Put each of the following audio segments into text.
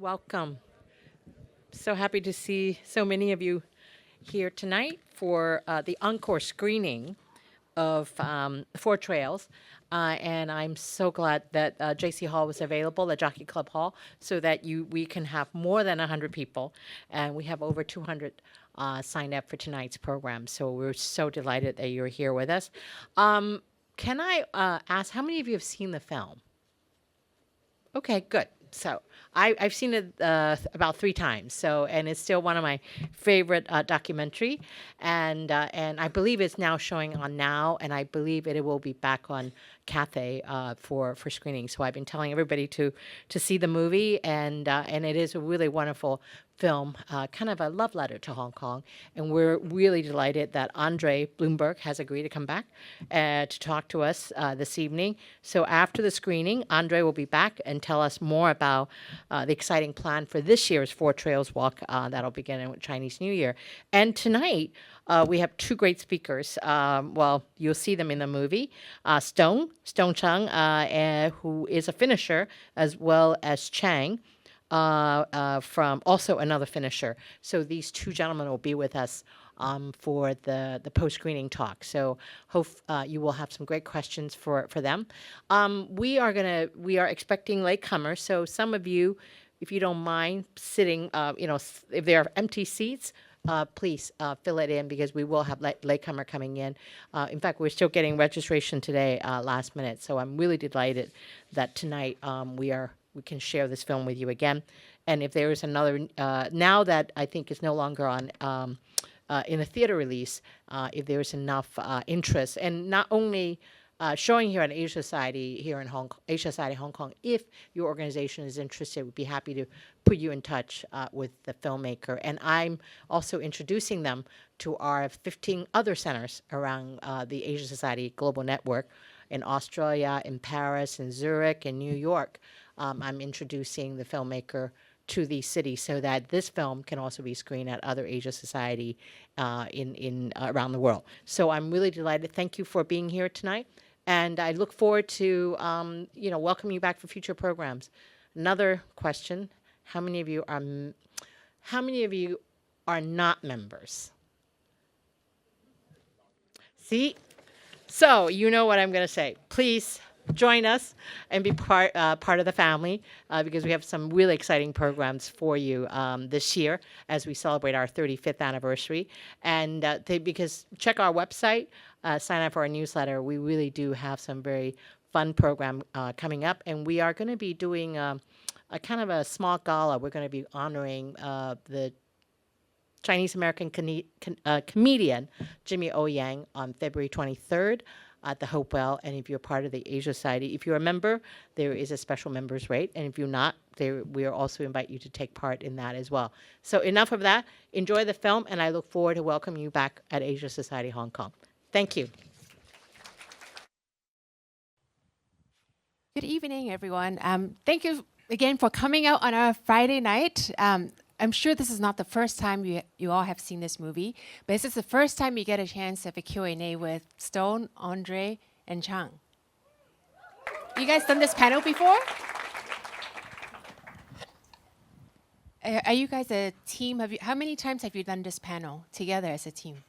welcome. So happy to see so many of you here tonight for the encore screening of Four Trails. And I'm so glad that JC Hall was available, the Jockey Club Hall, so that we can have more than 100 people. And we have over 200 signed up for tonight's program. So we're so delighted that you're here with us. Can I ask, how many of you have seen the film? Okay, good. So I've seen it about 3 times. So, and it's still one of my favorite documentary, and I believe it's now showing on Now, and I believe it will be back on Cathay for screening. So I've been telling everybody to see the movie, and it is a really wonderful film, kind of a love letter to Hong Kong. And we're really delighted that Andre Blumberg has agreed to come back to talk to us this evening. So after the screening, Andre will be back and tell us more about the exciting plan for this year's Four Trails Walk that'll begin with Chinese New Year. And tonight, we have 2 great speakers. Well, you'll see them in the movie. Chang, who is a finisher, as well as Chang, from also another finisher. So these 2 gentlemen will be with us for the post-screening talk. So hope you will have some great questions for them. We are expecting latecomers. So some of you, if you don't mind sitting, if there are empty seats, please fill it in, because we will have latecomer coming in. In fact, we're still getting registration today, last minute. So I'm really delighted that tonight we can share this film with you again. And if there is another, now that I think it's no longer on in a theater release, if there is enough interest, and not only showing here at Asia Society here in Asia Society Hong Kong, if your organization is interested, we'd be happy to put you in touch with the filmmaker. And I'm also introducing them to our 15 other centers around the Asia Society Global Network in Australia, in Paris, in Zurich, in New York. I'm introducing the filmmaker to these cities so that this film can also be screened at other Asia Society in around the world. So I'm really delighted. Thank you for being here tonight, and I look forward to welcoming you back for future programs. Another question: How many of you are not members? See, so you know what I'm going to say. Please join us and be part of the family, because we have some really exciting programs for you this year as we celebrate our 35th anniversary. And because check our website, sign up for our newsletter. We really do have some very fun program coming up, and we are going to be doing a kind of a small gala. We're going to be honoring the Chinese-American comedian Jimmy O Yang on February 23rd. At the Hopewell. And if you're part of the Asia Society, if you're a member, there is a special members rate. And if you're not, we also invite you to take part in that as well. So enough of that. Enjoy the film, and I look forward to welcoming you back at Asia Society Hong Kong. Thank you. Good evening, everyone. Thank you again for coming out on a Friday night. I'm sure this is not the first time you all have seen this movie, but this is the first time you get a chance to have a Q&A with Stone, Andre, and Chang. You guys done this panel before? Are you guys a team? How many times have you done this panel together as a team?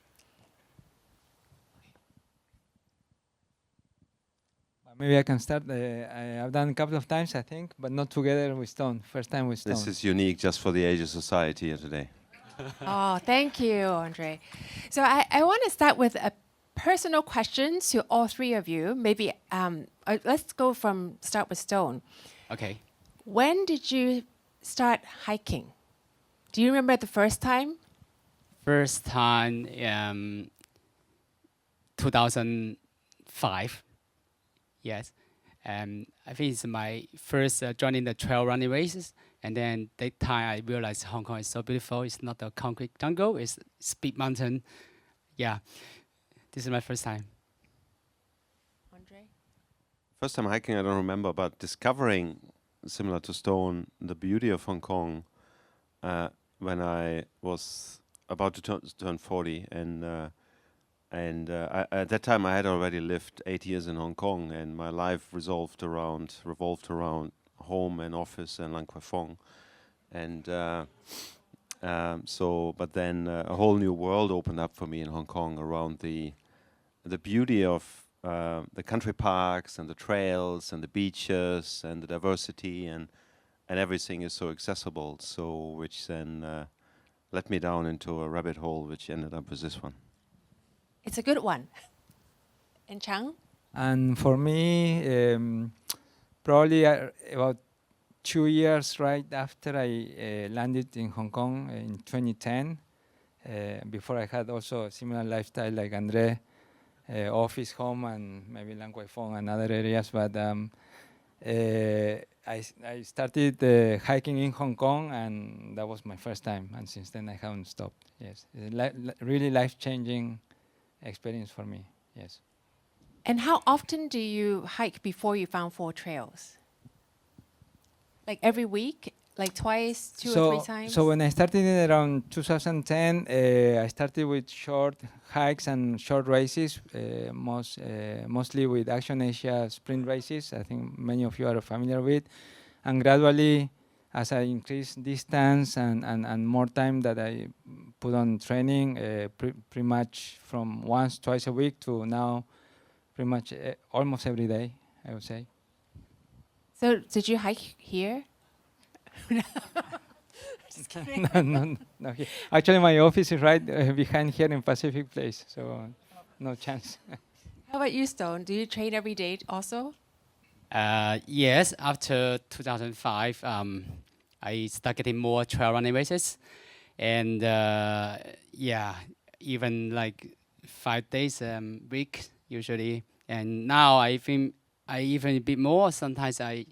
Maybe I can start. I've done a couple of times, I think, but not together with Stone. First time with Stone. This is unique just for the Asia Society here today. Oh, thank you, Andre. So I want to start with a personal question to all 3 of you. Maybe let's start with Stone. Okay. When did you start hiking? Do you remember the first time? First time, 2005. Yes. I think it's my first joining the trail running races. And then that time I realized Hong Kong is so beautiful. It's not a concrete jungle, it's steep mountain. Yeah. This is my first time. Andre? First time hiking, I don't remember, but discovering, similar to Stone, the beauty of Hong Kong when I was about to turn 40. And at that time, I had already lived 8 years in Hong Kong, and my life revolved around home and office and Lang Kwai Fong. and so. But then a whole new world opened up for me in Hong Kong around the beauty of the country parks and the trails and the beaches and the diversity and everything is so accessible. So which then led me down into a rabbit hole, which ended up with this one. It's a good one. And Chang? And for me, probably about 2 years right after I landed in Hong Kong in 2010. Before I had also a similar lifestyle like Andre, office, home, and maybe Lang Kwai Fong and other areas. But I started hiking in Hong Kong, and that was my first time. And since then, I haven't stopped. Yes, really life-changing experience for me. Yes. And how often do you hike before you found 4 trails? Like every week? Like twice, 2 or 3 times? So when I started in around 2010, I started with short hikes and short races, mostly with Action Asia sprint races. I think many of you are familiar with. And gradually, as I increased distance and more time that I put on training, pretty much from once, twice a week to now pretty much almost every day, I would say. So did you hike here? Just kidding. No. Actually, my office is right behind here in Pacific Place, so no chance. How about you, Stone? Do you train every day also? Yes, after 2005, I started getting more trail running races, and yeah, even like 5 days a week usually. And now I think I even a bit more. Sometimes I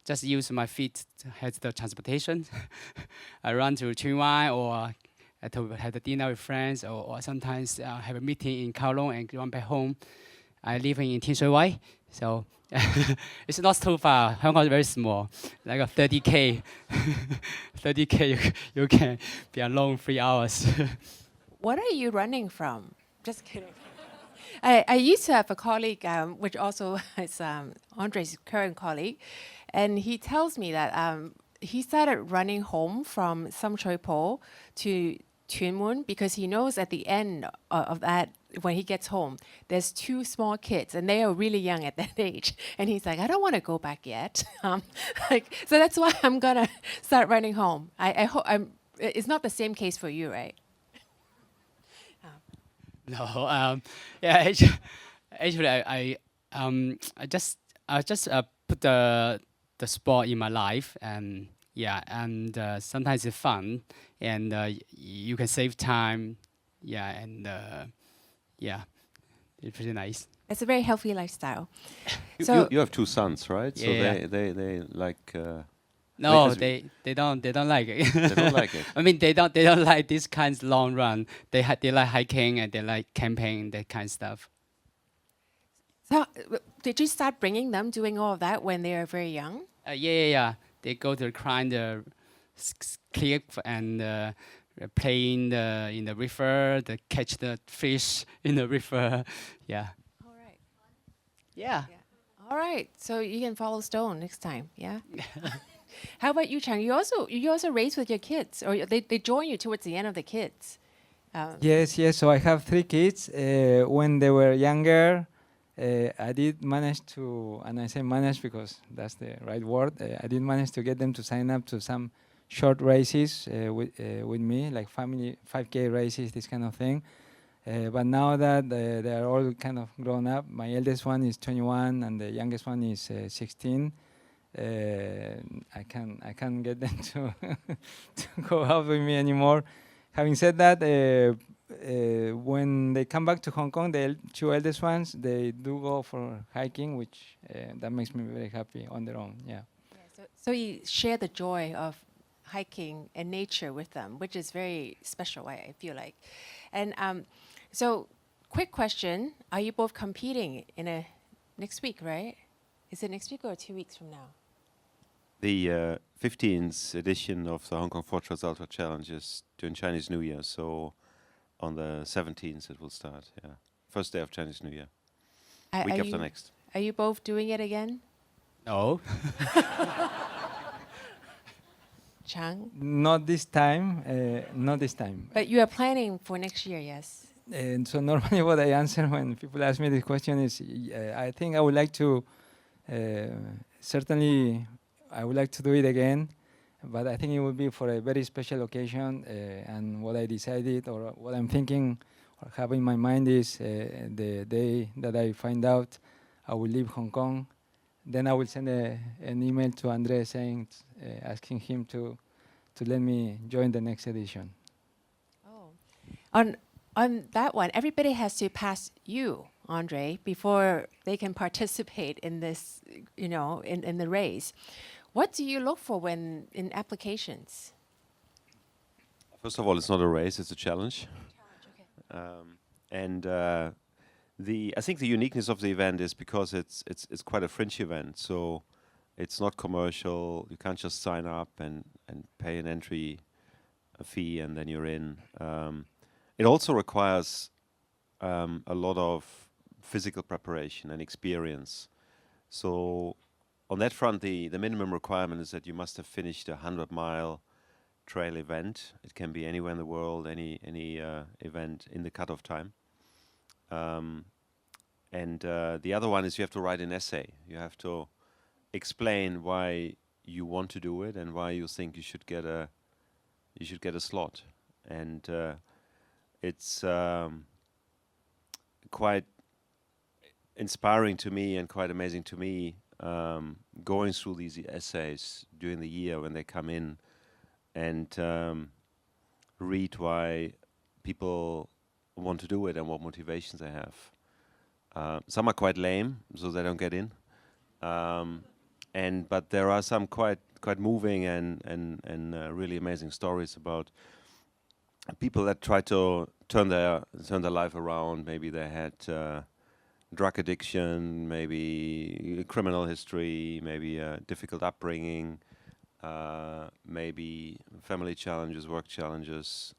just use my feet as the transportation. I run to Chung or to have a dinner with friends, or sometimes have a meeting in Kowloon and run back home. I live in Tin Shui Wai, so it's not too far. Hong Kong is very small, like a 30K. 30K, you can be alone 3 hours. What are you running from? Just kidding. I used to have a colleague, which also is Andre's current colleague, and he tells me that he started running home from Sam Choi Po to Tuen Mun because he knows at the end of that, when he gets home, there's 2 small kids, and they are really young at that age. And he's like, I don't want to go back yet. So that's why I'm gonna start running home. I hope it's not the same case for you, right? No, yeah. Actually, I just put the sport in my life, and yeah, and sometimes it's fun, and you can save time, yeah, and yeah, it's pretty nice. It's a very healthy lifestyle. You have 2 sons, right? So Yeah. they like. No, as- they don't like it. They don't like it. I mean, they don't like this kind of long run. They like hiking and they like camping, that kind of stuff. So, did you start bringing them doing all of that when they were very young? Yeah. They go to climb the cliff and play in the river, catch the fish in the river. Yeah. All right. Yeah. All right. So you can follow Stone next time. Yeah. How about you, Chang? You also race with your kids, or they join you towards the end of the kids. Yes. So I have 3 kids. When they were younger, I did manage to, and I say manage because that's the right word. I did manage to get them to sign up to some short races with me, like family 5K races, this kind of thing. But now that they are all kind of grown up, my eldest one is 21 and the youngest one is 16. I can't get them to to go out with me anymore. Having said that, when they come back to Hong Kong, the 2 eldest ones, they do go for hiking, which that makes me very happy on their own. Yeah. So you share the joy of hiking and nature with them, which is very special, I feel like. And so, quick question: are you both competing in next week? Right? Is it next week or 2 weeks from now? The 15th edition of the Hong Kong Fortress Ultra Challenge is during Chinese New Year, so on the 17th it will start. Yeah, first day of Chinese New Year, week after next. Are you both doing it again? No. Chang? Not this time. Not this time. But you are planning for next year, yes? And so normally what I answer when people ask me this question is, I think I would like to, certainly I would like to do it again, but I think it would be for a very special occasion. And what I decided or what I'm thinking or have in my mind is the day that I find out I will leave Hong Kong, then I will send an email to Andre saying, asking him to let me join the next edition. Oh. On that one, everybody has to pass you, Andre, before they can participate in this, you know, in the race. What do you look for when in applications? First of all, it's not a race; it's a challenge. And I think the uniqueness of the event is because it's quite a fringe event. So it's not commercial. You can't just sign up and pay an entry fee and then you're in. It also requires a lot of physical preparation and experience. So on that front, the minimum requirement is that you must have finished a 100-mile trail event. It can be anywhere in the world, any event in the cutoff time. And the other one is you have to write an essay. You have to explain why you want to do it and why you think you should get a slot. And it's quite inspiring to me and quite amazing to me going through these essays during the year when they come in and read why people want to do it and what motivations they have. Some are quite lame, so they don't get in. But there are some quite moving and really amazing stories about people that try to turn their life around. Maybe they had drug addiction, maybe criminal history, maybe a difficult upbringing, maybe family challenges, work challenges.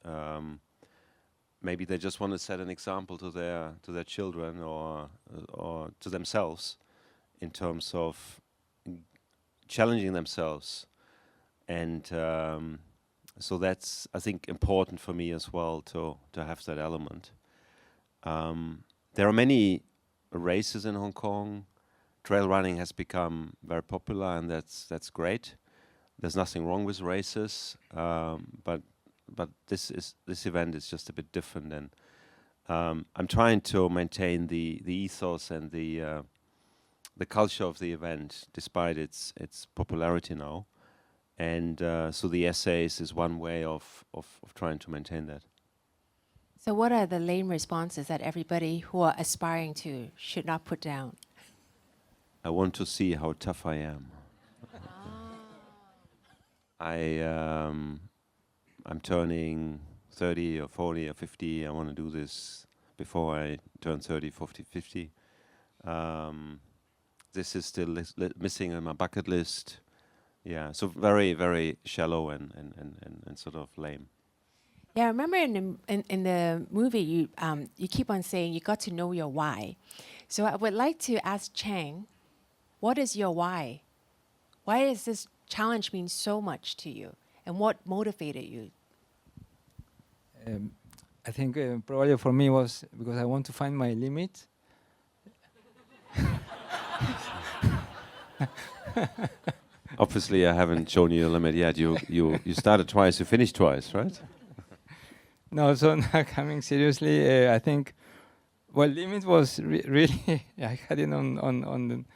Maybe they just want to set an example to their children or to themselves in terms of challenging themselves, and so that's, I think, important for me as well to have that element. There are many races in Hong Kong. Trail running has become very popular, and that's great. There's nothing wrong with races, but this event is just a bit different, and I'm trying to maintain the ethos and the culture of the event despite its popularity now, and so the essays is one way of trying to maintain that. So what are the lame responses that everybody who are aspiring to should not put down? I want to see how tough I am. I'm turning 30 or 40 or 50. I want to do this before I turn 30, 40, 50. This is still missing on my bucket list. Yeah, so very, very shallow and sort of lame. Yeah, I remember in the movie you keep on saying you got to know your why. So I would like to ask Chang, what is your why? Why does this challenge mean so much to you, and what motivated you? I think probably for me was because I want to find my limit. Obviously, I haven't shown you your limit yet. You started twice, you finished twice, right? No, so now coming seriously, I think, well, limit was really I had it on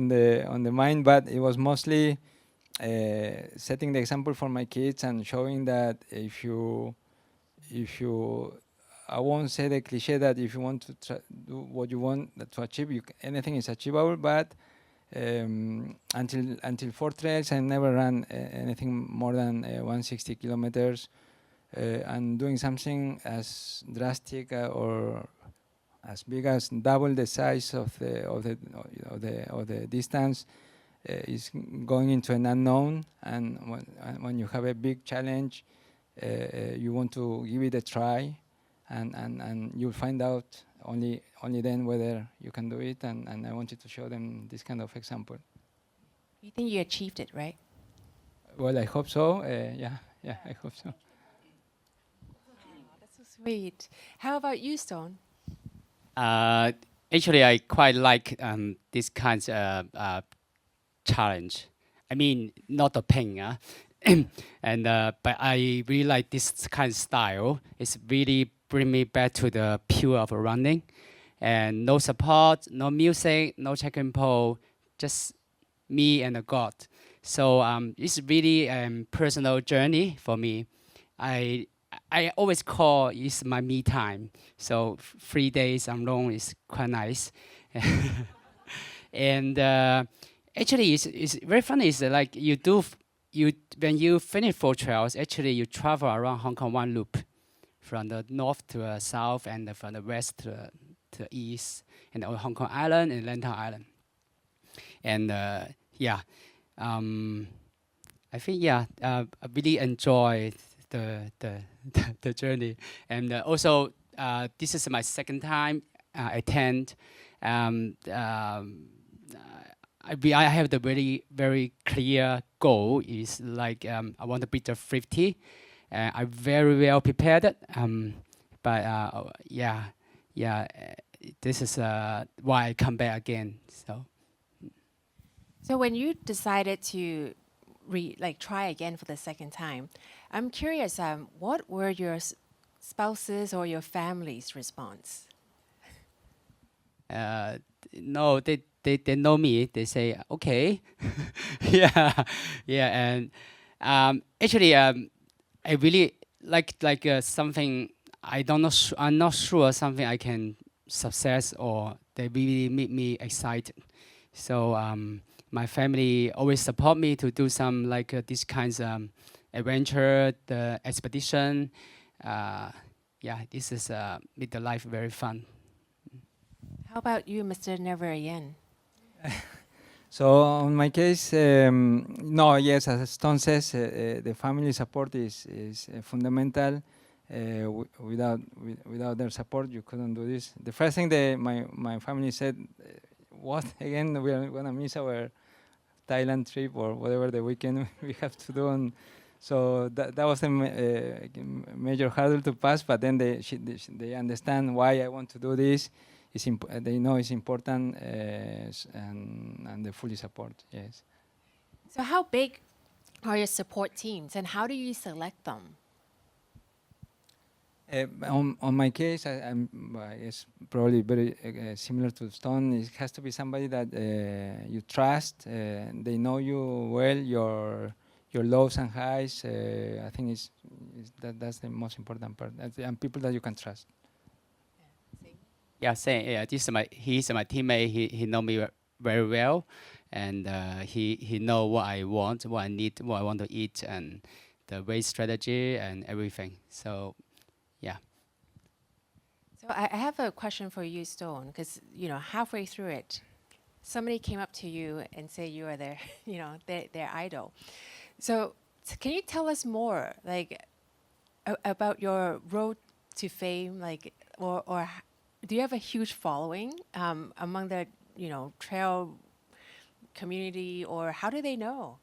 the mind, but it was mostly setting the example for my kids and showing that if you, I won't say the cliche that if you want to do what you want to achieve, anything is achievable, but until 4 trails, I never ran anything more than 160 kilometers, and doing something as drastic or as big as double the size of the distance is going into an unknown. And when you have a big challenge, you want to give it a try, and you'll find out only then whether you can do it. And I wanted to show them this kind of example. You think you achieved it, right? Well, I hope so. Yeah, I hope so. That's so sweet. How about you, Stone? Actually, I quite like this kind of challenge. I mean, not the pain, and but I really like this kind of style. It's really bring me back to the pure of running, and no support, no music, no checking pole, just me and the God. So it's really personal journey for me. I I always call it's my me time. So 3 days alone is quite nice. And actually, it's very funny. It's like you when you finish 4 trails, actually you travel around Hong Kong one loop, from the north to the south and from the west to the east, and Hong Kong Island and Lantau Island. And yeah, I think I really enjoy the journey. And also, this is my second time attend. I have the very clear goal is like I want to beat the 50. I'm very well prepared. But this is why I come back again. So when you decided to try again for the second time, I'm curious, what were your spouses or your family's response? No, they know me. They say okay, yeah, and actually I really like something I don't know. I'm not sure something I can success or they really make me excited. So my family always support me to do some like these kinds of adventure, the expedition. This is make the life very fun. How about you, Mr. Never Again? So on my case, no, yes, as Stone says, the family support is fundamental. Without their support, you couldn't do this. The first thing that my family said, what again? We are gonna miss our Thailand trip or whatever the weekend we have to do. And so that was a major hurdle to pass. But then they understand why I want to do this. They know it's important, and they fully support. Yes. So how big are your support teams, and how do you select them? On my case, it's probably very similar to Stone. It has to be somebody that you trust. They know you well, your lows and highs. I think that's the most important part. And people that you can trust. Yeah, same. Yeah, he's my teammate. He know me very well, and he know what I want, what I need, what I want to eat, and the race strategy and everything. So, yeah. So I have a question for you, Stone, because halfway through it, somebody came up to you and say you are their their idol. So can you tell us more, like about your road to fame, like or do you have a huge following among the trail community, or how do they know?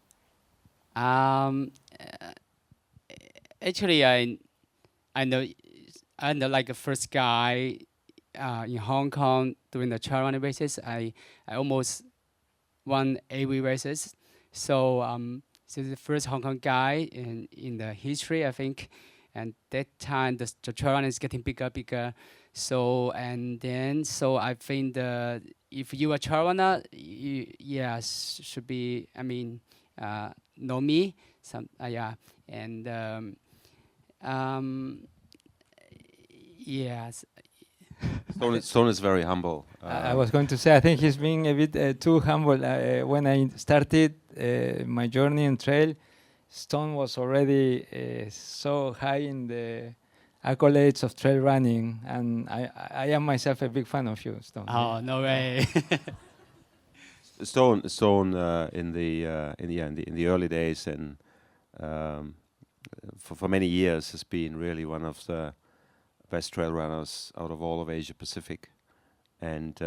Actually, I know like the first guy in Hong Kong doing the trail running races. I almost won every races. So so the first Hong Kong guy in the history, I think. And that time the trail running is getting bigger. So I think if you are a trail runner, should be. I mean, know me. Yes. Stone is very humble. I was going to say, I think he's being a bit too humble. When I started my journey in trail, Stone was already so high in the accolades of trail running, and I am myself a big fan of you, Stone. Oh, no way. Stone in the early days and for many years has been really one of the best trail runners out of all of Asia Pacific, and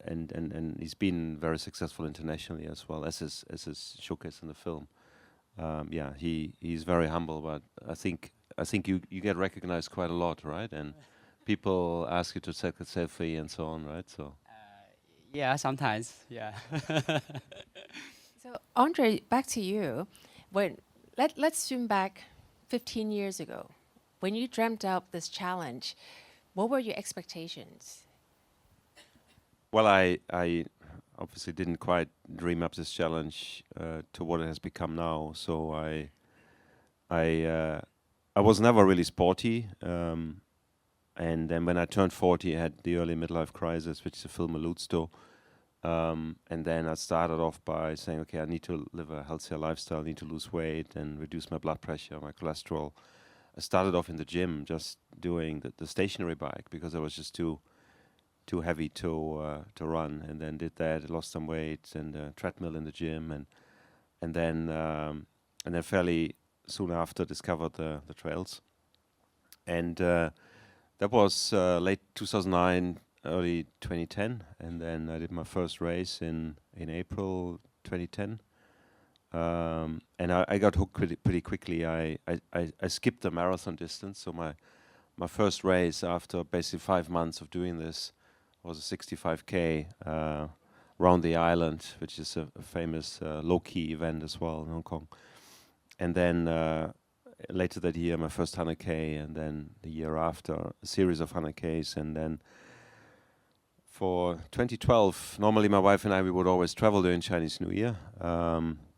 and he's been very successful internationally as well as his showcase in the film. Yeah, he's very humble, but I think you get recognized quite a lot, right? And people ask you to take a selfie and so on, right? So Yeah, sometimes. Yeah. So Andre, back to you. Let's zoom back 15 years ago. When you dreamt up this challenge, what were your expectations? well, I obviously didn't quite dream up this challenge to what it has become now. So I was never really sporty. And then when I turned 40, I had the early midlife crisis, which the film alludes to. And then I started off by saying, okay, I need to live a healthier lifestyle, I need to lose weight and reduce my blood pressure, my cholesterol. I started off in the gym, just doing the stationary bike because I was just too heavy to run. And then did that, lost some weight, and treadmill in the gym, and then fairly soon after discovered the trails. And that was late 2009. Early 2010, and then I did my first race in April 2010, and I got hooked pretty quickly. I skipped the marathon distance, so my first race after basically 5 months of doing this was a 65k around the island, which is a famous low-key event as well in Hong Kong. And then later that year, my first 100k, and then the year after, a series of 100ks, and then for 2012, normally my wife and I, we would always travel during Chinese New Year,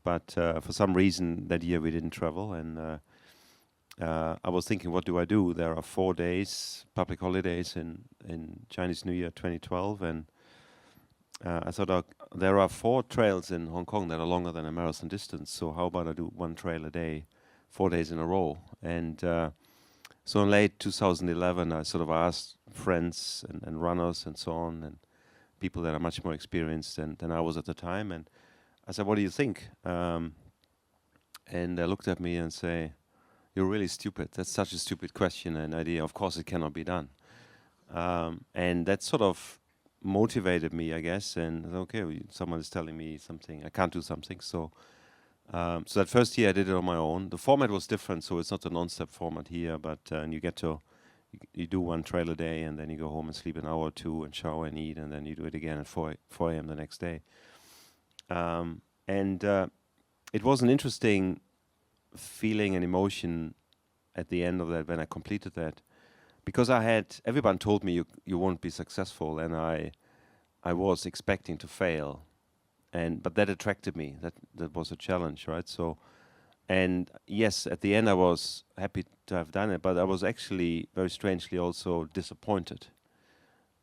but for some reason that year we didn't travel, and I was thinking, what do I do? There are 4 days, public holidays in Chinese New Year 2012, and I thought there are 4 trails in Hong Kong that are longer than a marathon distance, so how about I do 1 trail a day, 4 days in a row? And so in late 2011, I sort of asked friends and runners and so on, and people that are much more experienced than I was at the time, and I said, what do you think? And they looked at me and say, you're really stupid. That's such a stupid question and idea. Of course it cannot be done. And that sort of motivated me, I guess, and okay, someone is telling me something, I can't do something, so that first year I did it on my own. The format was different, so it's not a non-stop format here, but you do 1 trail a day, and then you go home and sleep an hour or 2 and shower and eat, and then you do it again at 4 a.m. the next day. And it was an interesting feeling and emotion at the end of that when I completed that, because everyone told me you won't be successful, and I was expecting to fail. But that attracted me. That was a challenge, right? So, and yes, at the end I was happy to have done it, but I was actually very strangely also disappointed.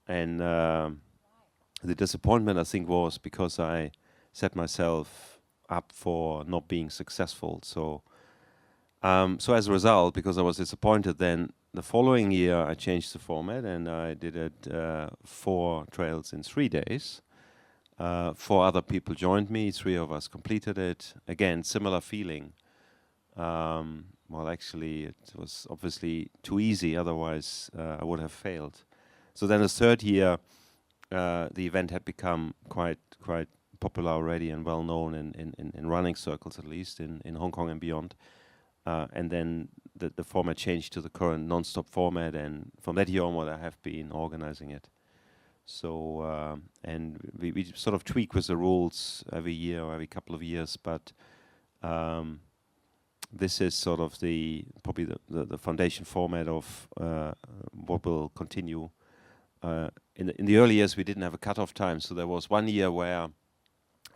And the disappointment, I think, was because I set myself up for not being successful. So as a result, because I was disappointed, then the following year I changed the format and I did it 4 trails in 3 days. 4 other people joined me, 3 of us completed it. Again, similar feeling. Well, actually, it was obviously too easy, otherwise I would have failed. So then the 3rd year, the event had become quite popular already and well known in running circles, at least in Hong Kong and beyond. And then the format changed to the current non-stop format, and from that year onward I have been organizing it. So, and we sort of tweak with the rules every year or every couple of years, but this is sort of probably the foundation format of what will continue. In the early years, we didn't have a cutoff time, so there was 1 year where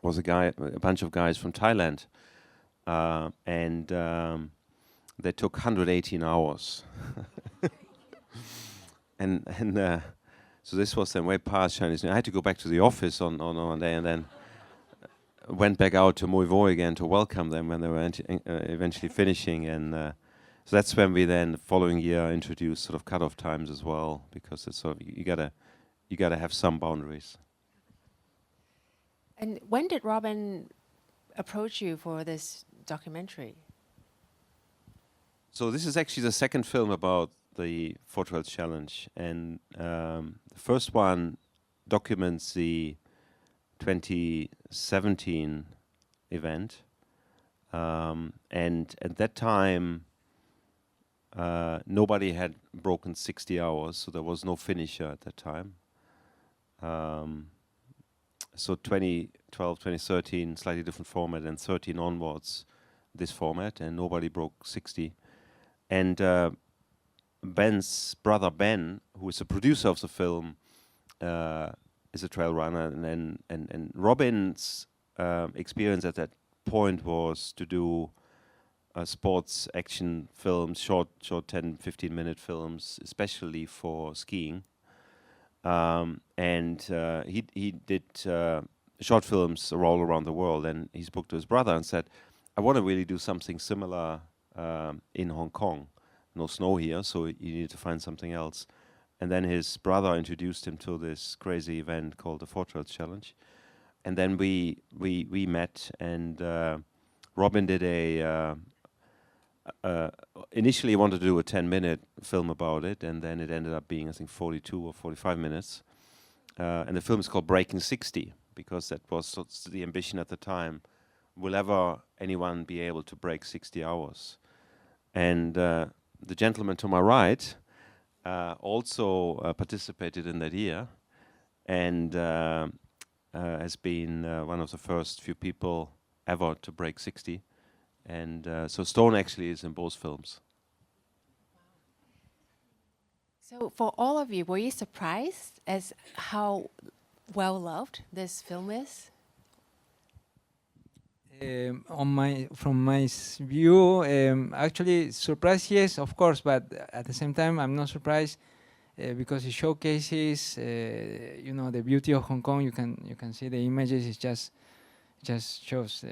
was a bunch of guys from Thailand, and they took 118 hours, and so this was then way past Chinese New Year. I had to go back to the office on one day, and then went back out to Mui Vo again to welcome them when they were eventually finishing. And so that's when we then the following year introduced sort of cutoff times as well, because it's sort of you gotta have some boundaries. And when did Robin approach you for this documentary? So this is actually the 2nd film about the 4 Trails Challenge, and the first one documents the 2017 event. And at that time, nobody had broken 60 hours, so there was no finisher at that time. So 2012, 2013, slightly different format, and 13 onwards, this format, and nobody broke 60. And Ben's brother Ben, who is the producer of the film, is a trail runner, and Robin's experience at that point was to do sports action films, short 10, 15-minute films, especially for skiing. And he did short films all around the world, and he spoke to his brother and said, I want to really do something similar in Hong Kong. No snow here, so you need to find something else. And then his brother introduced him to this crazy event called the Four Trails Challenge. And then we met, and Robin did initially wanted to do a 10-minute film about it, and then it ended up being, I think, 42 or 45 minutes. And the film is called Breaking 60, because that was sort of the ambition at the time. Will ever anyone be able to break 60 hours? And the gentleman to my right also participated in that year, and has been one of the first few people ever to break 60. And so Stone actually is in both films. So for all of you, were you surprised as how well loved this film is? From my view, actually surprised, yes, of course, but at the same time, I'm not surprised because it showcases, the beauty of Hong Kong. You can see the images. It just shows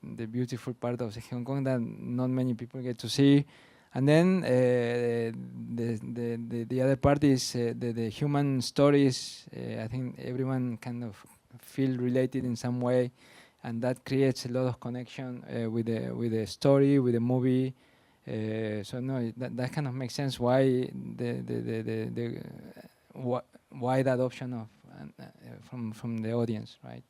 the beautiful part of Hong Kong that not many people get to see. And then the other part is the human stories. I think everyone kind of feel related in some way, and that creates a lot of connection with the story, with the movie. So no, that kind of makes sense why why the adoption of from the audience, right?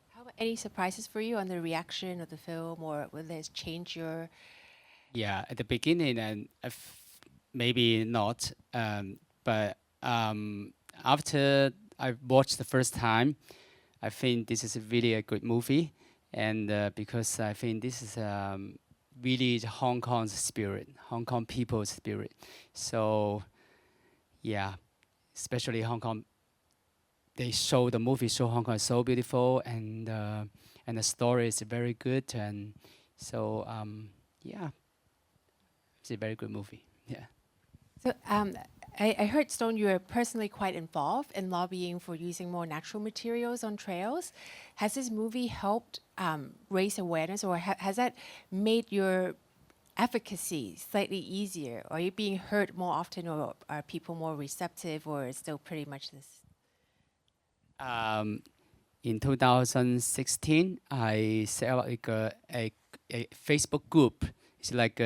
How about any surprises for you on the reaction of the film, or whether it's changed your? Yeah, at the beginning, and maybe not, but after I watched the first time, I think this is really a good movie, and because I think this is really Hong Kong's spirit, Hong Kong people's spirit. So, yeah, especially Hong Kong. They show the movie show Hong Kong is so beautiful, and the story is very good, and so yeah, it's a very good movie. Yeah. So I heard, Stone, you are personally quite involved in lobbying for using more natural materials on trails. Has this movie helped raise awareness, or has that made your advocacy slightly easier? Are you being heard more often, or are people more receptive, or is still pretty much this? In 2016, I set up like a Facebook group. It's like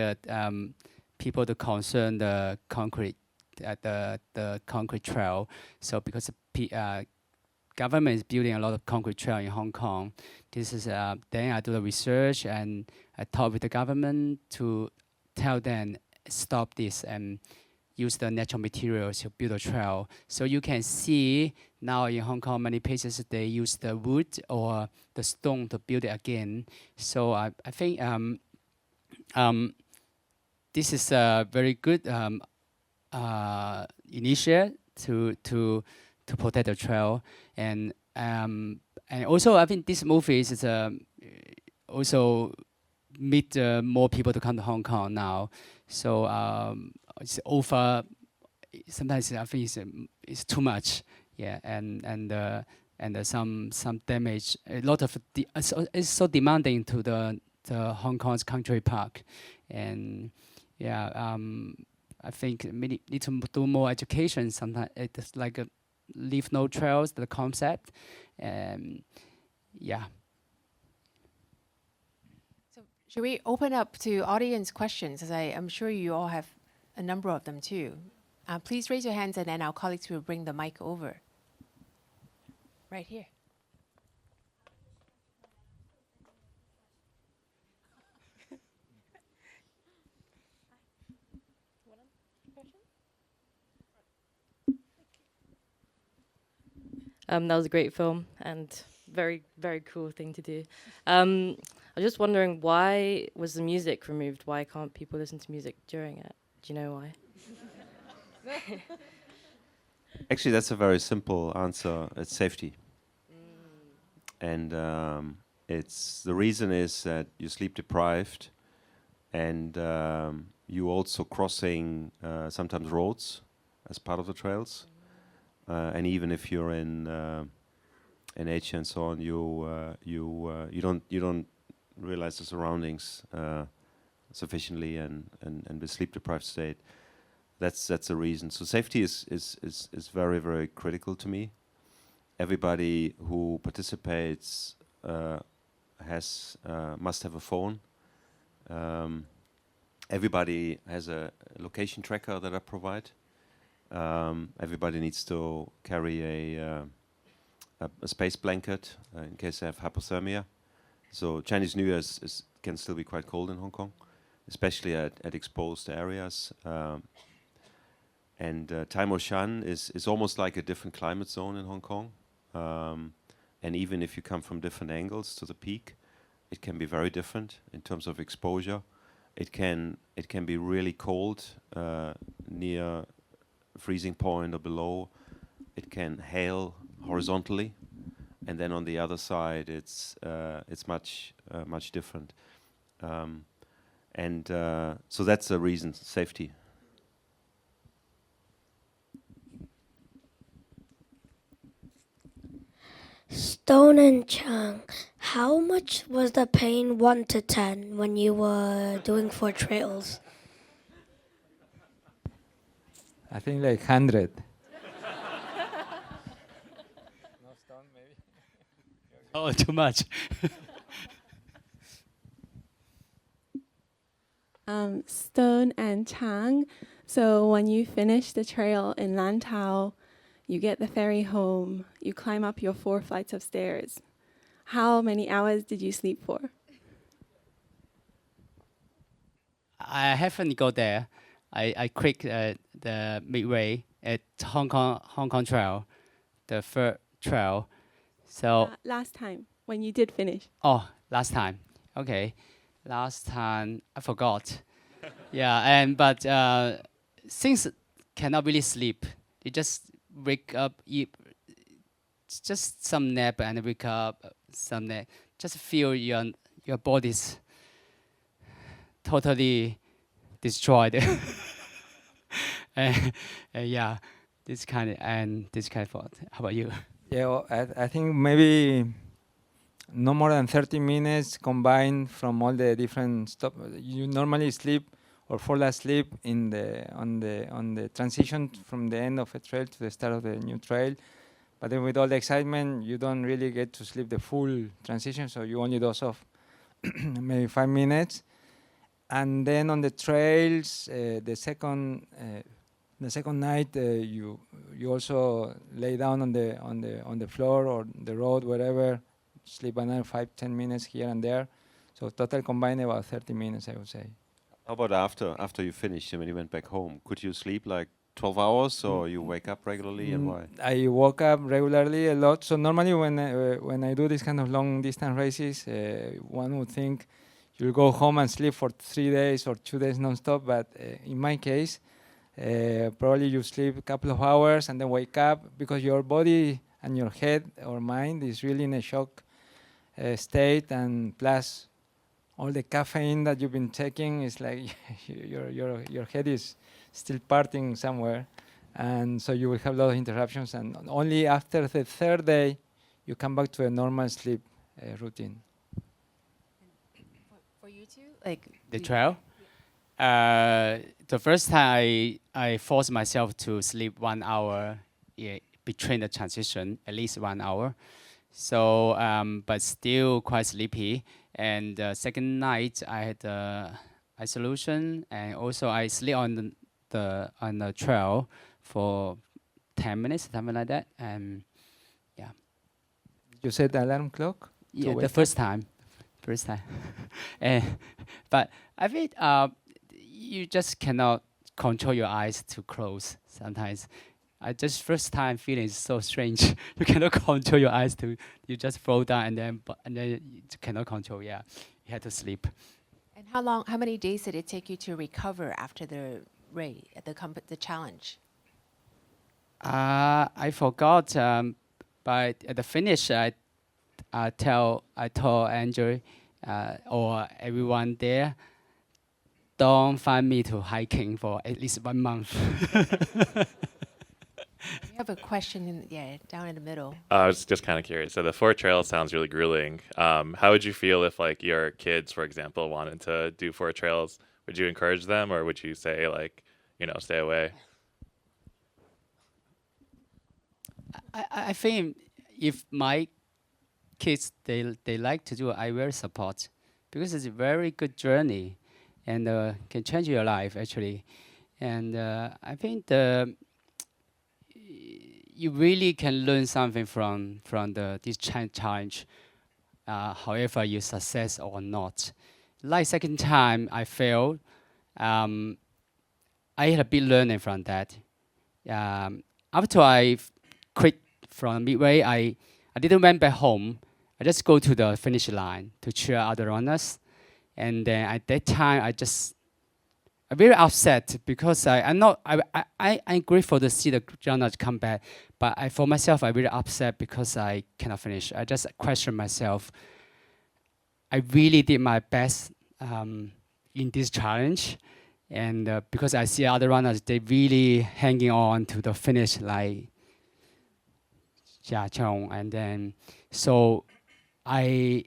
people to concern the concrete the concrete trail. So because the government is building a lot of concrete trail in Hong Kong, this is then I do the research and I talk with the government to tell them stop this and use the natural materials to build a trail. So you can see now in Hong Kong, many places they use the wood or the stone to build it again. So I think this is a very good initiative to protect the trail, and also I think this movie is also meet more people to come to Hong Kong now. So it's over. Sometimes I think it's too much. Yeah, and some damage. A lot of it's so demanding to the Hong Kong's country park, and yeah, I think we need to do more education. Sometimes it's like leave no trails, the concept, yeah. So should we open up to audience questions? As I'm sure you all have a number of them too. Please raise your hands, and then our colleagues will bring the mic over. right here. That was a great film and very, very cool thing to do. I was just wondering, why was the music removed? Why can't people listen to music during it? Do you know why? Actually, that's a very simple answer. It's safety. And it's the reason is that you're sleep deprived, and you also crossing sometimes roads as part of the trails. And even if you're in Asia and so on, you don't realize the surroundings sufficiently, and the sleep deprived state. That's the reason. So safety is very, very critical to me. Everybody who participates must have a phone. Everybody has a location tracker that I provide. Everybody needs to carry a space blanket in case they have hypothermia. So Chinese New Year can still be quite cold in Hong Kong, especially at exposed areas. And Tai Mo Shan is almost like a different climate zone in Hong Kong. And even if you come from different angles to the peak, it can be very different in terms of exposure. It can be really cold near freezing point or below. It can hail horizontally, and then on the other side, it's much different. So that's the reason: safety. Stone and Chang, how much was the pain 1 to 10 when you were doing 4 trails? I think like 100. Oh, too much. Stone and Chang. So when you finish the trail in Lantau, you get the ferry home, you climb up your 4 flights of stairs. How many hours did you sleep for? I haven't go there. I quit the midway at Hong Kong Trail, the third trail. So Last time, when you did finish. last time. Okay, last time I forgot. Yeah, but things cannot really sleep. You just wake up, just some nap and wake up, some nap. Just feel your body's totally destroyed. Yeah, this kind of thought. How about you? Yeah, well, I think maybe no more than 30 minutes combined from all the different stuff. You normally sleep or fall asleep on the transition from the end of a trail to the start of the new trail. But then with all the excitement, you don't really get to sleep the full transition, so you only doze off maybe 5 minutes. And then on the trails, the second night, you also lay down on the floor or the road, wherever, sleep another 5-10 minutes here and there. So total combined about 30 minutes, I would say. How about after you finished and when you went back home? Could you sleep like 12 hours, or you wake up regularly, and why? I woke up regularly a lot. So normally when I do this kind of long distance races, one would think you'll go home and sleep for 3 days or 2 days non-stop. But in my case, probably you sleep a couple of hours and then wake up, because your body and your head or mind is really in a shock state, and plus all the caffeine that you've been taking is like your head is still partying somewhere, and so you will have a lot of interruptions, and only after the third day you come back to a normal sleep routine. For you two, like The trail? The first time I forced myself to sleep 1 hour between the transition, at least 1 hour. So, but still quite sleepy. And the second night I had isolation, and also I sleep on the trail for 10 minutes, something like that. And yeah. You set the alarm clock? Yeah, the wake first time. But I think you just cannot control your eyes to close sometimes. I just first time feeling is so strange. You cannot control your eyes to, you just fall down and then you cannot control. Yeah, you have to sleep. And how many days did it take you to recover after the the challenge? I forgot, but at the finish, I told Andrew or everyone there, don't find me to hiking for at least 1 month. We have a question down in the middle. I was just kind of curious. So the 4 trails sounds really grueling. How would you feel if like your kids, for example, wanted to do 4 trails? Would you encourage them, or would you say like, stay away? I think if my kids they like to do it, I will support, because it's a very good journey and can change your life actually. And I think you really can learn something from this challenge, however you success or not. Like second time I failed, I had a big learning from that. After I quit from midway, I didn't went back home. I just go to the finish line to cheer other runners, and then at that time I'm very upset because I'm grateful to see the runners come back, but for myself I'm really upset because I cannot finish. I just question myself. I really did my best in this challenge, and because I see other runners, they really hanging on to the finish like Chung, and then so I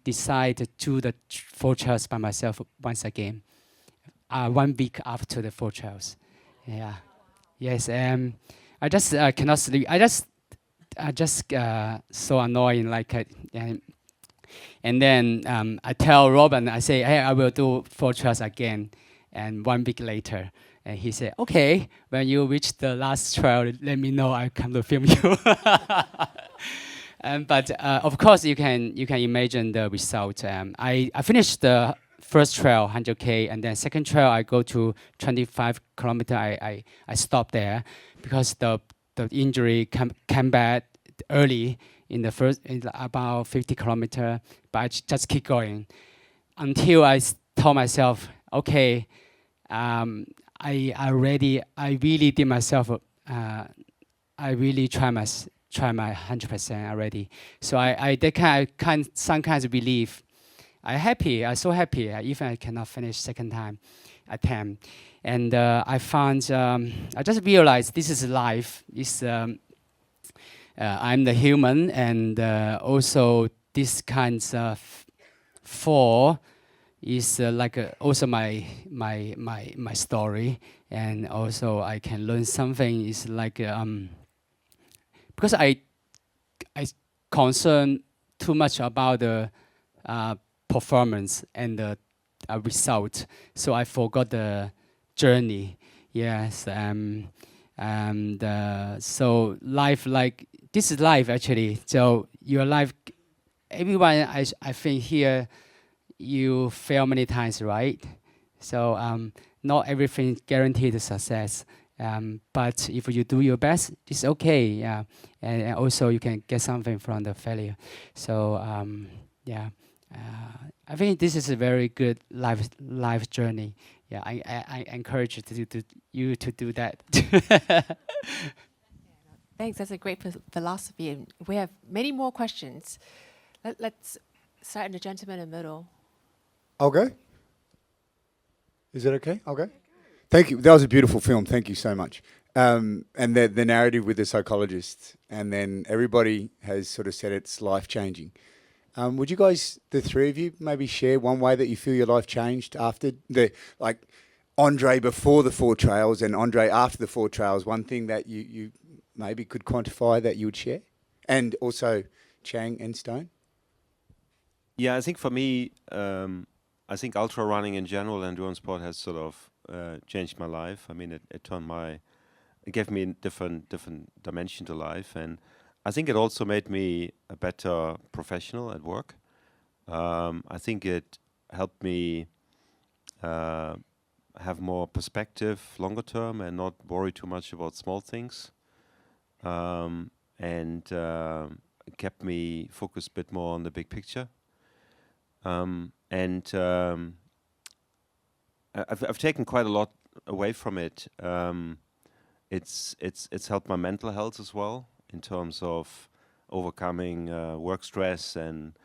decided to do the 4 trails by myself once again. 1 week after the 4 trails, yeah, yes. I just cannot sleep. I just so annoying. And then I tell Robin, I say, hey, I will do 4 trails again. And 1 week later, and he said, okay, when you reach the last trail, let me know. I come to film you. But of course, you can imagine the result. I finished the first trail 100K, and then second trail I go to 25 kilometer. I stopped there because the injury came back early in the first about 50 kilometer, but I just keep going until I told myself, okay, I really did myself. I really try my 100% already. So I that some kind of relief. I'm so happy, even I cannot finish second time attempt. And I found, I just realized this is life. I'm the human, and also this kinds of fall is also my story, and also I can learn something. It's like because I concern too much about the performance and the result, so I forgot the journey. Yes, and so life, like this is life actually. So your life, everyone, I think here, you fail many times, right? So not everything guaranteed success. But if you do your best, it's okay. Yeah, and also you can get something from the failure. So yeah. I think this is a very good life journey. Yeah, I encourage you to do that. Thanks. That's a great philosophy, and we have many more questions. Let's start in the gentleman in the middle. I'll go. Is that okay? I'll go. Thank you. That was a beautiful film. Thank you so much. And the narrative with the psychologist, and then everybody has sort of said it's life-changing. Would you guys, the 3 of you, maybe share one way that you feel your life changed after like Andre before the 4 trails and Andre after the 4 trails? One thing that you maybe could quantify that you would share, and also Chang and Stone. Yeah, I think for me, I think ultra running in general, endurance sport, has sort of changed my life. I mean, it gave me a different dimension to life, and I think it also made me a better professional at work. I think it helped me have more perspective longer term and not worry too much about small things. And kept me focused a bit more on the big picture. I've taken quite a lot away from it. It's helped my mental health as well in terms of overcoming work stress and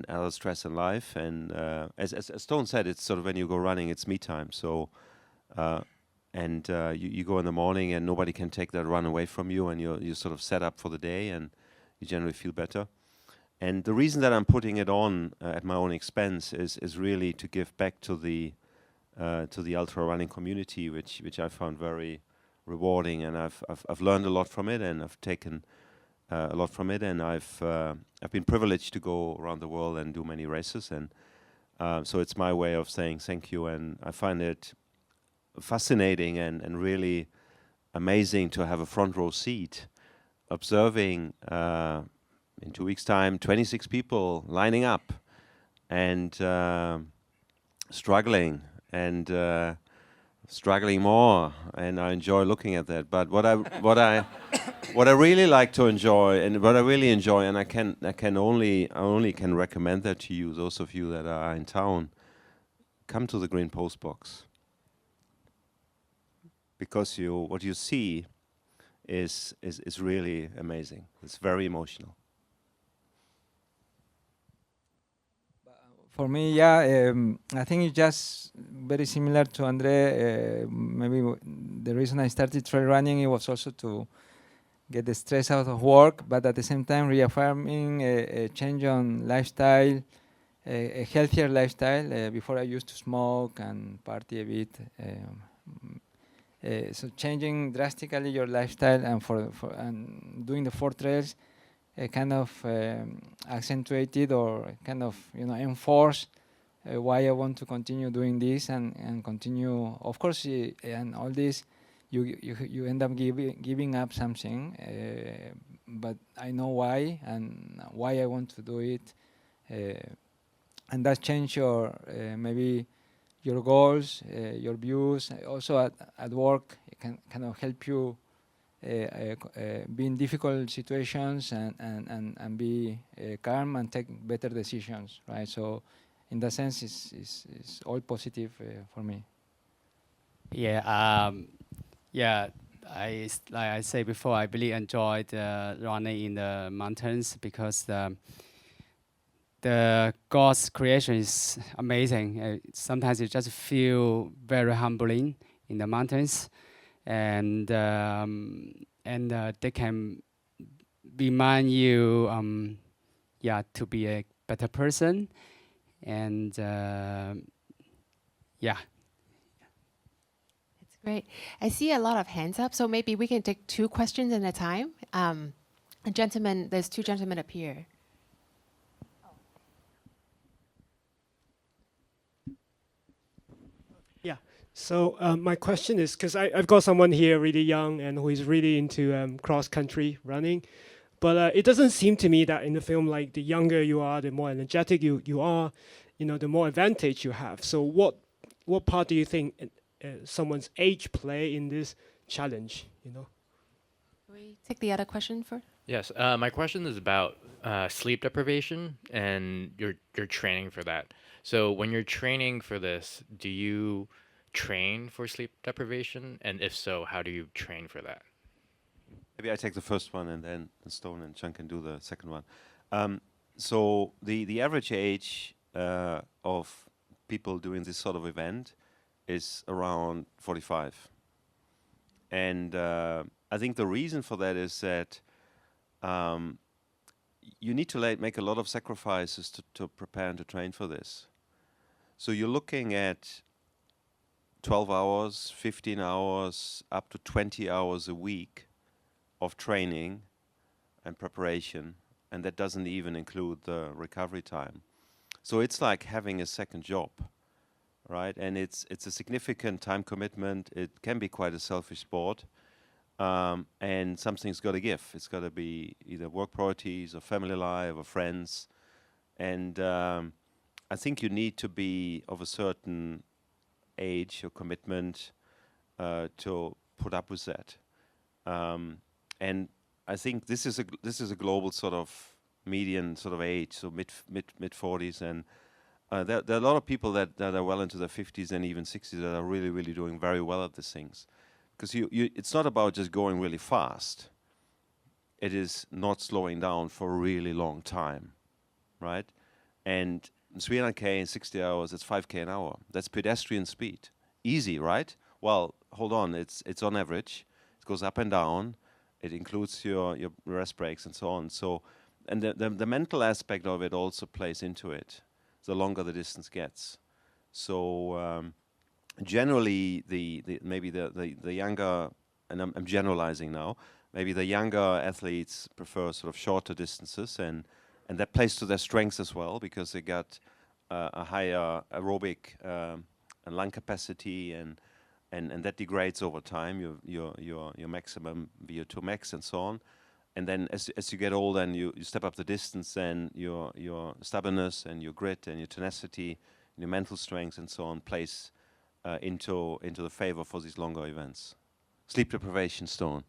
other stress in life. And as Stone said, it's sort of when you go running, it's me time. So you go in the morning and nobody can take that run away from you, and you're sort of set up for the day, and you generally feel better. And the reason that I'm putting it on at my own expense is really to give back to the ultra running community, which I found very rewarding, and I've learned a lot from it, and I've taken a lot from it, and I've been privileged to go around the world and do many races, and so it's my way of saying thank you, and I find it fascinating and really amazing to have a front row seat observing in 2 weeks' time 26 people lining up and struggling and struggling more, and I enjoy looking at that. But what I really like to enjoy, and what I really enjoy, and I only can recommend that to you, those of you that are in town, come to the Green Post Box, because what you see is really amazing. It's very emotional. For me, yeah, I think it's just very similar to Andre. Maybe the reason I started trail running, it was also to get the stress out of work, but at the same time reaffirming a change on lifestyle, a healthier lifestyle. Before I used to smoke and party a bit. So changing drastically your lifestyle, and doing the 4 trails kind of accentuated or kind of enforced why I want to continue doing this and continue. Of course, and all this, you end up giving up something, but I know why and why I want to do it, and that change your maybe your goals, your views. Also at work, it can kind of help you be in difficult situations and be calm and take better decisions, right? So in that sense, it's all positive for me. Yeah, yeah. Like I said before, I really enjoyed running in the mountains because the God's creation is amazing. Sometimes you just feel very humbling in the mountains, and they can remind you, to be a better person, and yeah. It's great. I see a lot of hands up, so maybe we can take 2 questions at a time. A gentleman, there's 2 gentlemen up here. Yeah. So my question is, because I've got someone here really young and who is really into cross-country running, but it doesn't seem to me that in the film, like the younger you are, the more energetic you are, the more advantage you have. So what part do you think someone's age play in this challenge? Can we take the other question first? Yes, my question is about sleep deprivation and your training for that. So when you're training for this, do you train for sleep deprivation? And if so, how do you train for that? Maybe I take the first one, and then Stone and Chang can do the second one. So the average age of people doing this sort of event is around 45. And I think the reason for that is that you need to make a lot of sacrifices to prepare and to train for this. So you're looking at 12 hours, 15 hours, up to 20 hours a week of training and preparation, and that doesn't even include the recovery time. So it's like having a second job, right? And it's a significant time commitment. It can be quite a selfish sport. and something's got to give. It's got to be either work priorities or family life or friends. And I think you need to be of a certain age or commitment to put up with that. And I think this is a global sort of median sort of age, so mid 40s, and there are a lot of people that are well into their 50s and even 60s that are really doing very well at these things. Because it's not about just going really fast. It is not slowing down for a really long time, right? And 300K in 60 hours, it's 5K an hour. That's pedestrian speed. Easy, right? Well, hold on, it's on average. It goes up and down. It includes your rest breaks and so on. So, and the mental aspect of it also plays into it, the longer the distance gets. So generally, maybe the younger, and I'm generalizing now, maybe the younger athletes prefer sort of shorter distances, and that plays to their strengths as well, because they got a higher aerobic and lung capacity, and that degrades over time, your maximum VO2 max and so on. And then as you get older and you step up the distance, then your stubbornness and your grit and your tenacity and your mental strength and so on plays into the favor for these longer events. Sleep deprivation, Stone.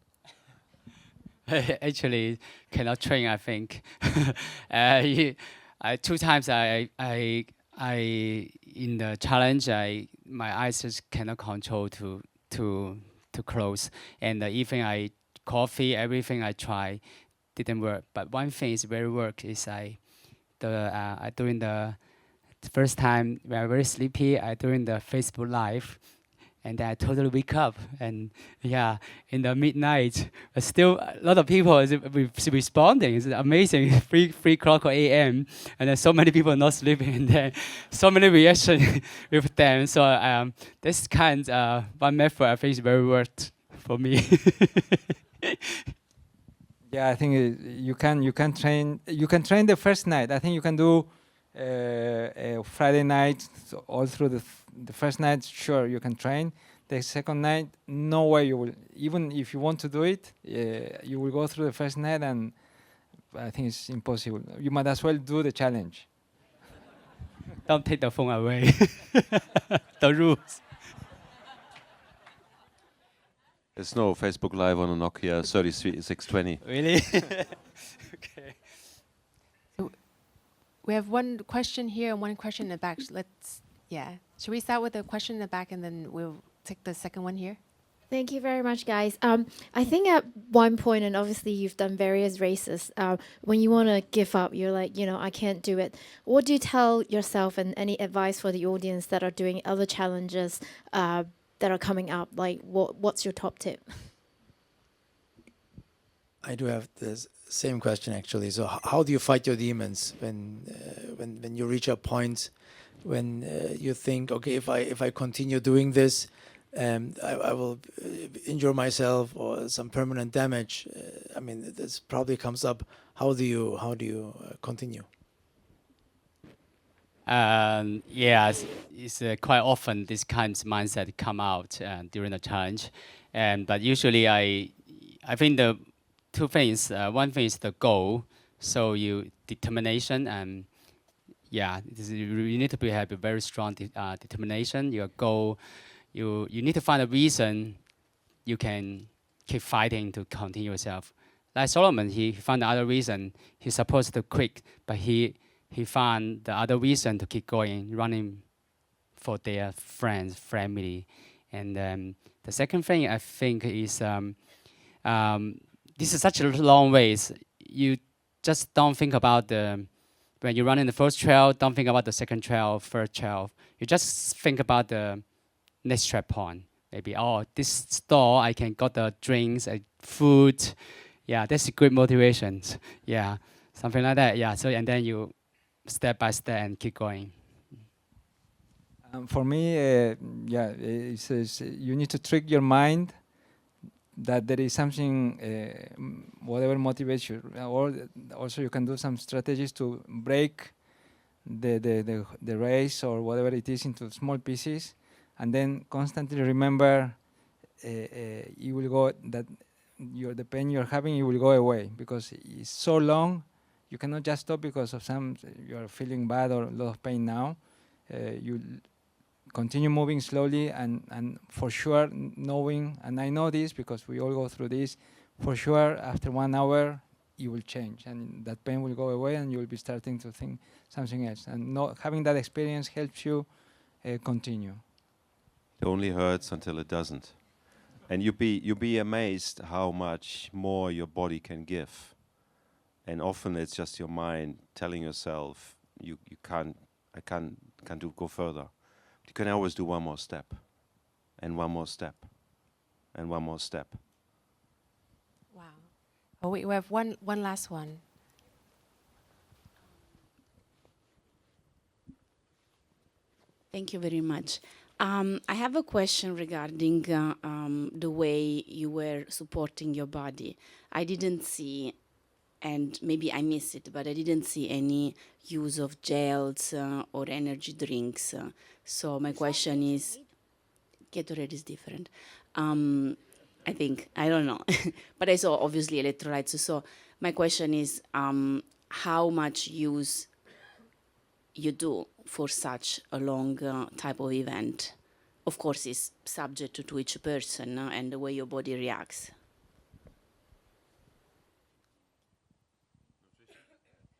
Actually, cannot train, I think. 2 times I in the challenge, my eyes just cannot control to close, and even coffee, everything I try didn't work. But one thing is very work is during the first time when I'm very sleepy, I doing the Facebook Live, and then I totally wake up, and yeah, in the midnight, but still a lot of people is responding. It's amazing. 3 o'clock a.m. and then so many people not sleeping, and then so many reactions with them. So this kind one method I think is very worked for me. Yeah, I think you can train the first night. I think you can do a Friday night, so all through the first night. Sure, you can train. The second night, no way you will. Even if you want to do it, you will go through the first night, and I think it's impossible. You might as well do the challenge. Don't take the phone away. The rules. There's no Facebook Live on a Nokia 3620. Really? Okay. We have one question here and one question in the back. Should we start with the question in the back and then we'll take the second one here? Thank you very much, guys. I think at one point, and obviously you've done various races, when you want to give up, you're like, I can't do it. What do you tell yourself, and any advice for the audience that are doing other challenges that are coming up? Like, what's your top tip? I do have the same question, actually. So how do you fight your demons when you reach a point when you think, okay, if I continue doing this, I will injure myself or some permanent damage? I mean, this probably comes up. How do you continue? It's quite often this kind of mindset come out during the challenge, but usually I think the 2 things. One thing is the goal, so determination, and you need to have a very strong determination. Your goal, you need to find a reason you can keep fighting to continue yourself. Like Solomon, he found the other reason. He's supposed to quit, but he found the other reason to keep going, running for their friends, family. And the second thing I think is this is such a long ways. You just don't think about when you run in the first trail, don't think about the second trail, third trail. You just think about the next checkpoint. Maybe, this store, I can get the drinks, food. Yeah, that's a good motivation. Yeah, something like that. Yeah, so and then you step by step and keep going. For me, it's you need to trick your mind that there is something, whatever motivates you. Or also you can do some strategies to break the race or whatever it is into small pieces, and then constantly remember you will go that the pain you're having, it will go away because it's so long. You cannot just stop because of you're feeling bad or a lot of pain now. You continue moving slowly and for sure knowing, and I know this because we all go through this, for sure after 1 hour you will change and that pain will go away and you will be starting to think something else. And having that experience helps you continue. It only hurts until it doesn't. And you'll be amazed how much more your body can give. And often it's just your mind telling yourself, I can't go further. You can always do one more step, and one more step, and one more step. Wow. Oh, we have one last one. Thank you very much. I have a question regarding the way you were supporting your body. I didn't see, and maybe I missed it, but I didn't see any use of gels or energy drinks. So my question is, Gatorade is different. I think, I don't know. But I saw obviously electrolytes. So my question is, how much use you do for such a long type of event? Of course, it's subject to each person and the way your body reacts.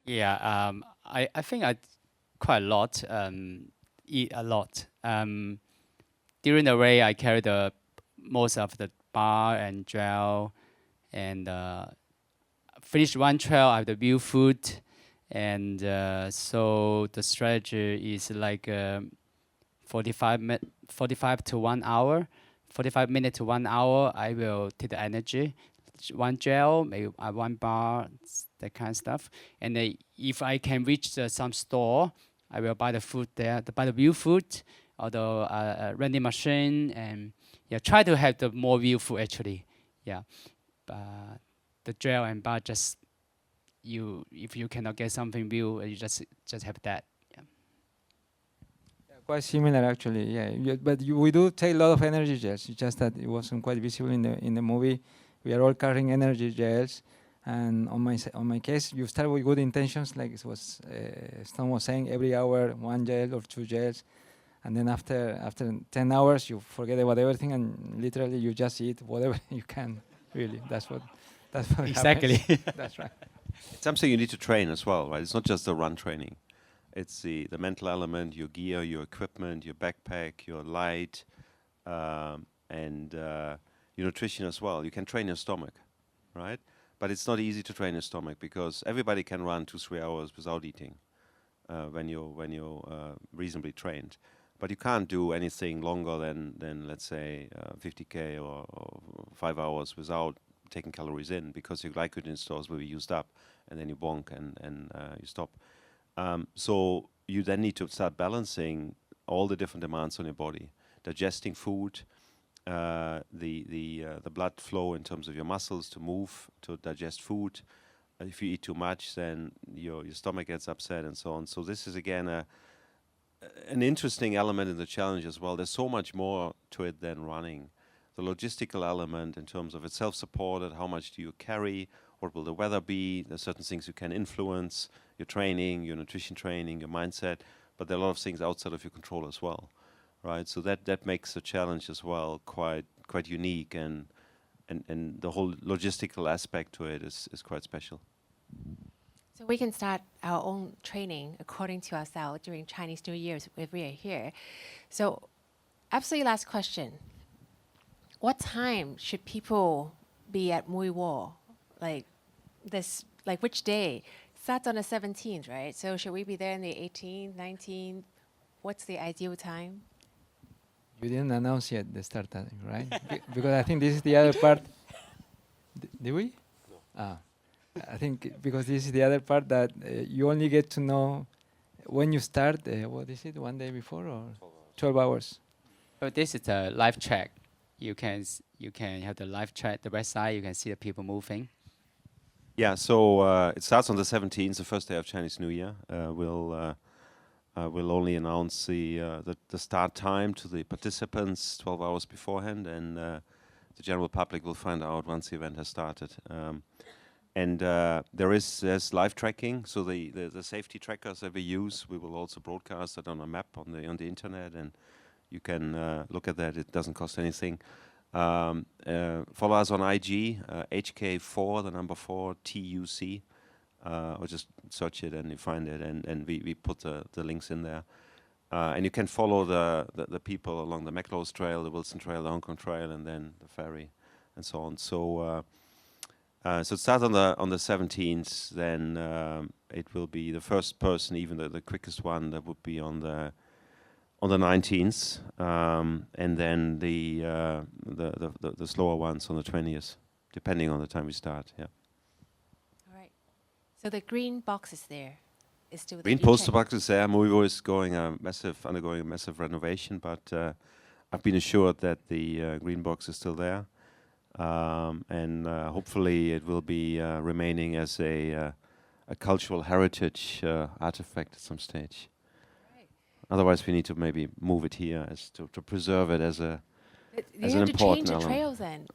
Yeah, I think I quite a lot, eat a lot. During the race, I carry most of the bar and gel, and finish one trail, I have the view food, and so the strategy is like 45 to 1 hour. 45 minutes to 1 hour, I will take the energy, one gel, maybe one bar, that kind of stuff. And if I can reach some store, I will buy the food there, buy the view food or the rending machine, and yeah, try to have the more view food actually. Yeah, the gel and bar just if you cannot get something view, you just have that. Quite similar, actually. Yeah, but we do take a lot of energy gels. It's just that it wasn't quite visible in the movie. We are all carrying energy gels, and on my case, you start with good intentions, like it was Stone was saying, every hour 1 gel or 2 gels, and then after 10 hours, you forget about everything, and literally you just eat whatever you can. Really, that's what exactly. That's right. It's something you need to train as well, right? It's not just the run training. It's the mental element, your gear, your equipment, your backpack, your light, and your nutrition as well. You can train your stomach, right? But it's not easy to train your stomach because everybody can run 2-3 hours without eating when you're reasonably trained. But you can't do anything longer than let's say 50K or 5 hours without taking calories in because your glycogen stores will be used up, and then you bonk and you stop. So you then need to start balancing all the different demands on your body, digesting food, the blood flow in terms of your muscles to move, to digest food. If you eat too much, then your stomach gets upset and so on. So this is again an interesting element in the challenge as well. There's so much more to it than running. The logistical element in terms of it's self-supported, how much do you carry, what will the weather be, there's certain things you can influence, your training, your nutrition training, your mindset, but there are a lot of things outside of your control as well, right? So that makes the challenge as well quite unique, and the whole logistical aspect to it is quite special. So we can start our own training according to ourselves during Chinese New Year if we are here. So absolutely last question. What time should people be at Mui Wo? Like which day? Starts on the 17th, right? So should we be there on the 18th, 19th? What's the ideal time? You didn't announce yet the start time, right? Because I think this is the other part. Did we? No. I think because this is the other part that you only get to know when you start. What is it? 1 day before or 12 hours? But this is a live check. You can have the live chat, the website. You can see the people moving. Yeah, so it starts on the 17th, the first day of Chinese New Year. We'll only announce the start time to the participants 12 hours beforehand, and the general public will find out once the event has started. And there's live tracking, so the safety trackers that we use, we will also broadcast it on a map on the internet, and you can look at that. It doesn't cost anything. Follow us on IG, HK4, the number 4, TUC, or just search it and you find it, and we put the links in there. And you can follow the people along the McLaws Trail, the Wilson Trail, the Hong Kong Trail, and then the ferry, and so on. So it starts on the 17th. Then it will be the first person, even the quickest one, that would be on the 19th, and then the slower ones on the 20th, depending on the time we start. Yeah. All right. So the green box is there. Is still Green poster box is there. Movivo is undergoing a massive renovation, but I've been assured that the green box is still there, and hopefully it will be remaining as a cultural heritage artifact at some stage. Right. Otherwise, we need to maybe move it here as to preserve it as an important change the element. trails then.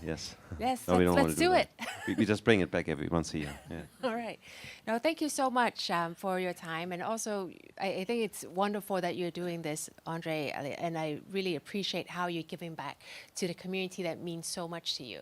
Yes. Yes, no, we don't let's do it. we just bring it back once a year. Yeah. All right. No, thank you so much for your time. And also, I think it's wonderful that you're doing this, Andre, and I really appreciate how you're giving back to the community that means so much to you.